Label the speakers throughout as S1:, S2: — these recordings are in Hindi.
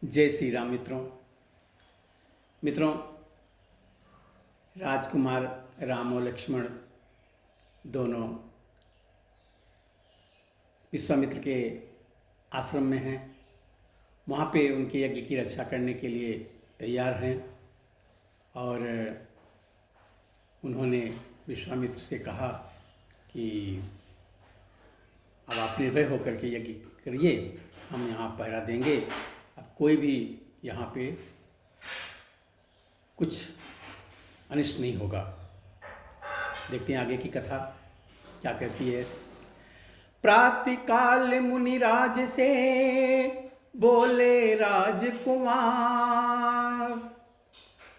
S1: जय श्री राम मित्रों, राजकुमार राम और लक्ष्मण दोनों विश्वामित्र के आश्रम में हैं। वहाँ पे उनके यज्ञ की रक्षा करने के लिए तैयार हैं और उन्होंने विश्वामित्र से कहा कि अब आप निर्भय होकर के यज्ञ करिए, हम यहाँ पहरा देंगे। अब कोई भी यहाँ पे कुछ अनिष्ट नहीं होगा। देखते हैं आगे की कथा क्या कहती है। प्रातःकाल मुनिराज से बोले राजकुमार,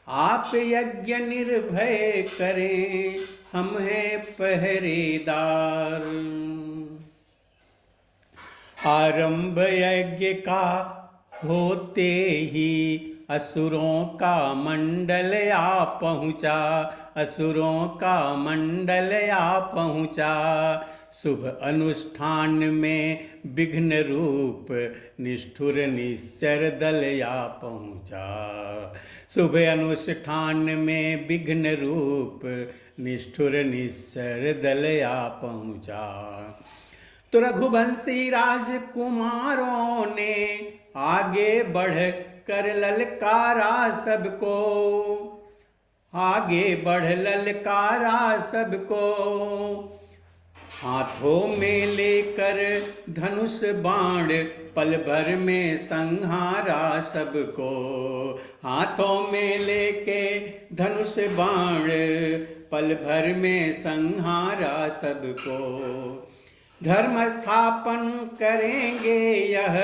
S1: आप यज्ञ निर्भय करें, हम हैं पहरेदार। आरंभ यज्ञ का होते ही असुरों का मंडल आ पहुँचा, असुरों का मंडल आ पहुँचा। शुभ अनुष्ठान में विघ्न रूप निष्ठुर निश्चर दल आ पहुँचा। शुभ अनुष्ठान में विघ्न रूप निष्ठुर निश्चर दल आ पहुँचा। तो रघुवंशी राजकुमारों ने आगे बढ़ कर ललकारा सबको, आगे बढ़ ललकारा सबको। हाथों में लेकर धनुष बाण पल भर में संहारा सबको, हाथों में लेके धनुष बाण पल भर में संहारा सबको। धर्म स्थापन करेंगे यह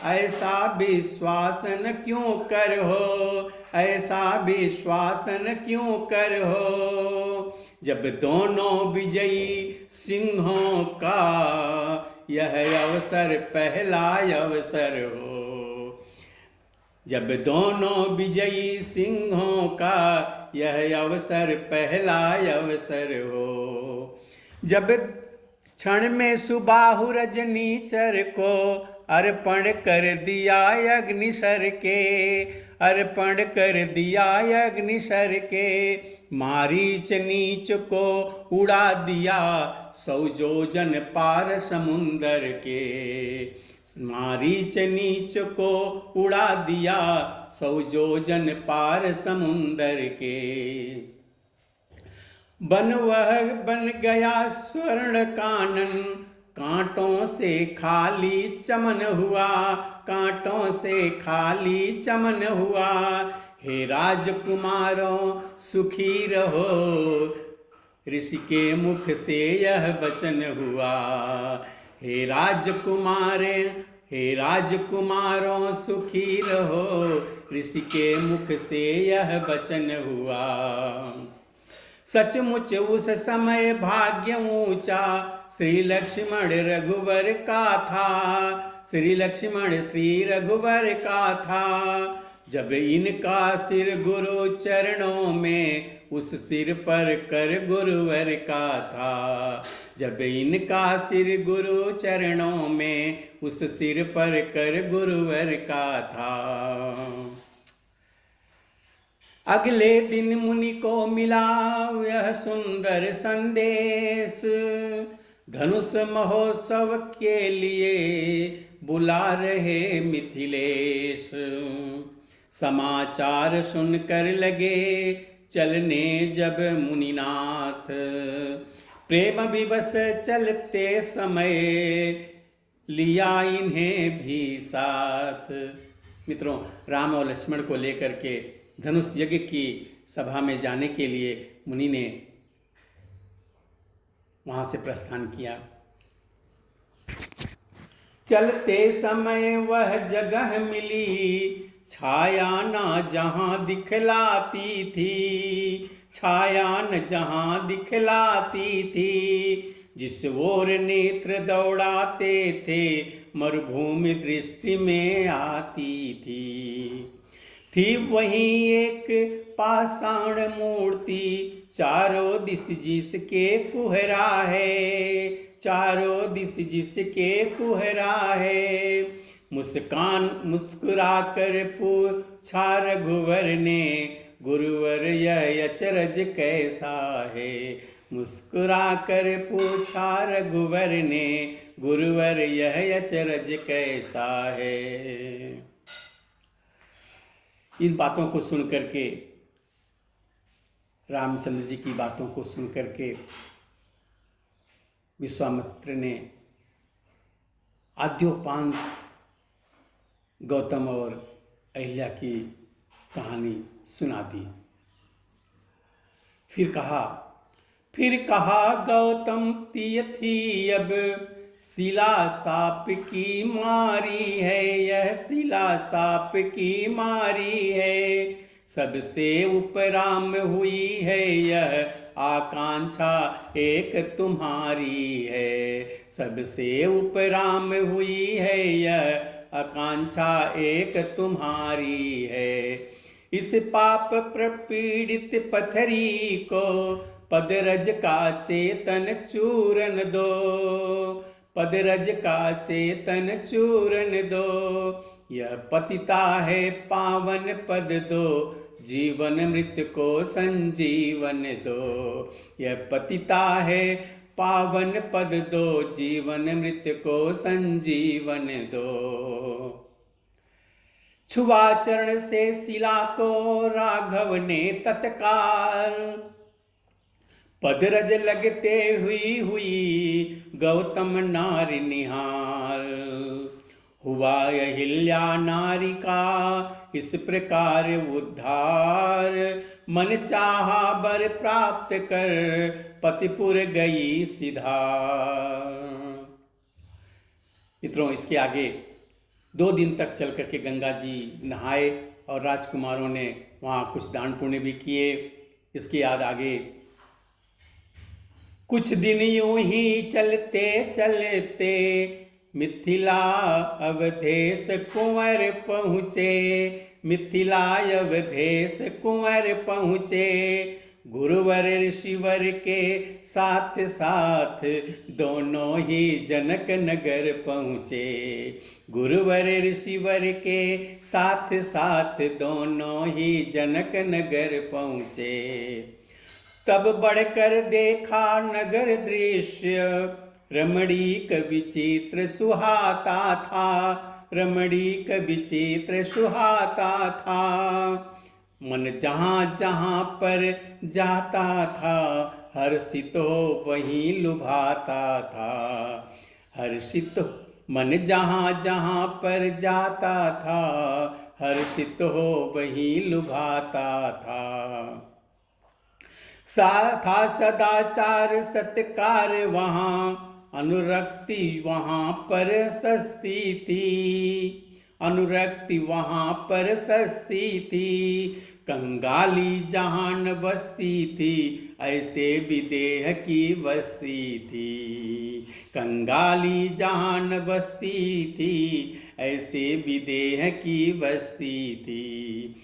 S1: ऐसा विश्वास न क्यों कर हो, ऐसा विश्वास न क्यों कर हो। जब दोनों विजयी सिंहों का यह अवसर पहला अवसर हो, जब दोनों विजयी सिंहों का यह अवसर पहला अवसर हो। जब क्षण में सुबाहु रजनीचर को अर्पण कर दिया अग्निशर के, अर्पण कर दिया अग्निशर के। मारीच नीच को उड़ा दिया 100 योजन पार समुंदर के, मारीच नीच को उड़ा दिया 100 योजन पार समुंदर के। वह बन गया स्वर्ण कानन, कांटों से खाली चमन हुआ, कांटों से खाली चमन हुआ। हे राजकुमारों सुखी रहो, ऋषि के मुख से यह वचन हुआ। हे राजकुमारों सुखी रहो, ऋषि के मुख से यह वचन हुआ। सचमुच उस समय भाग्य ऊंचा श्री लक्ष्मण रघुवर का था, श्री लक्ष्मण श्री रघुवर का था। जब इनका सिर गुरु चरणों में उस सिर पर कर गुरुवर का था, जब इनका सिर गुरु चरणों में उस सिर पर कर गुरुवर का था। अगले दिन मुनि को मिला यह सुंदर संदेश, धनुष महोत्सव के लिए बुला रहे मिथिलेश। समाचार सुनकर लगे चलने जब मुनिनाथ, प्रेम विवश चलते समय लिया इन्हें भी साथ। मित्रों, राम और लक्ष्मण को लेकर के धनुष यज्ञ की सभा में जाने के लिए मुनि ने वहाँ से प्रस्थान किया। चलते समय वह जगह मिली, छाया न जहाँ दिखलाती थी, छाया न जहाँ दिखलाती थी। जिस ओर नेत्र दौड़ाते थे मरुभूमि दृष्टि में आती थी वहीं एक पाषाण मूर्ति, चारों दिस जिसके कुहरा है, चारों दिस जिसके कुहरा है। मुस्कान मुस्कुरा कर पूछा रघुवर ने, गुरुवर यह अचरज कैसा है। मुस्कुरा कर पूछा रघुवर ने, गुरुवर यह अचरज कैसा है। इन बातों को सुन करके, रामचंद्र जी की बातों को सुन करके विश्वामित्र ने आद्योपांत गौतम और अहिल्या की कहानी सुना दी। फिर कहा गौतम थी अब शिला साप की मारी है, यह शिला साप की मारी है। सबसे उपराम हुई है यह आकांक्षा एक तुम्हारी है। सबसे उपराम हुई है यह आकांक्षा एक तुम्हारी है। इस पाप प्रपीड़ित पथरी को पदरज का चेतन चूरन दो, पदरज का चेतन चूरन दो। यह पतिता है पावन पद दो, जीवन मृत को संजीवन दो। यह पतिता है पावन पद दो, जीवन मृत को संजीवन दो। छुआ चरण से शिला को राघव ने तत्काल, पदरज लगते हुई गौतम नारी निहाल। हुआ अहिल्या नारी का इस प्रकार उद्धार, मन चाहा वर प्राप्त कर पतिपुर गई सिधार। मित्रों, इसके आगे 2 दिन तक चल करके गंगा जी नहाए और राजकुमारों ने वहाँ कुछ दान पुण्य भी किए। इसके बाद आगे कुछ दिन यूं ही चलते चलते मिथिला अवधेश कुंवर पहुँचे, मिथिला अवधेश कुंवर पहुँचे। गुरुवर ऋषिवर के साथ साथ दोनों ही जनक नगर पहुँचे। गुरुवर ऋषिवर के साथ साथ दोनों ही जनक नगर पहुँचे। तब बढ़कर देखा नगर दृश्य, रमणीक विचित्र सुहाता था, रमणीक विचित्र सुहाता था। मन जहाँ जहाँ पर जाता था, हर्षित हो वहीं लुभाता था। हर्षित मन जहाँ जहाँ पर जाता था, हर्षित हो वहीं लुभाता था। था सदाचार सत्कार वहाँ, अनुरक्ति वहाँ पर सस्ती थी, अनुरक्ति वहाँ पर सस्ती थी। कंगाली जहान बस्ती थी, ऐसे विदेह की बस्ती थी। कंगाली जहान बस्ती थी, ऐसे विदेह की बस्ती थी।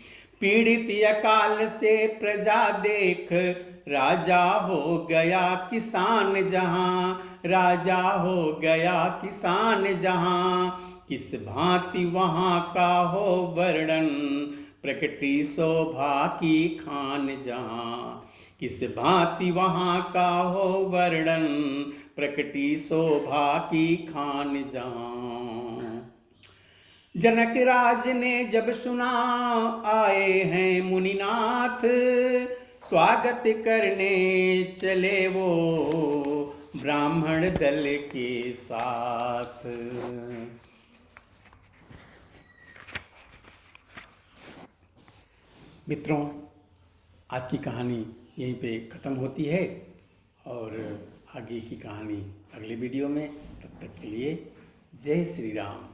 S1: पीड़ित अकाल से प्रजा देख, राजा हो गया किसान जहाँ, राजा हो गया किसान जहाँ। किस भांति वहाँ का हो वर्णन, प्रकटी शोभा की खान जहाँ। किस भांति वहाँ का हो वर्णन, प्रकटी शोभा की खान जहाँ। जनक राज ने जब सुना आए हैं मुनिनाथ, स्वागत करने चले वो ब्राह्मण दल के साथ। मित्रों, आज की कहानी यहीं पे ख़त्म होती है और आगे की कहानी अगले वीडियो में। तब तक के लिए जय श्री राम।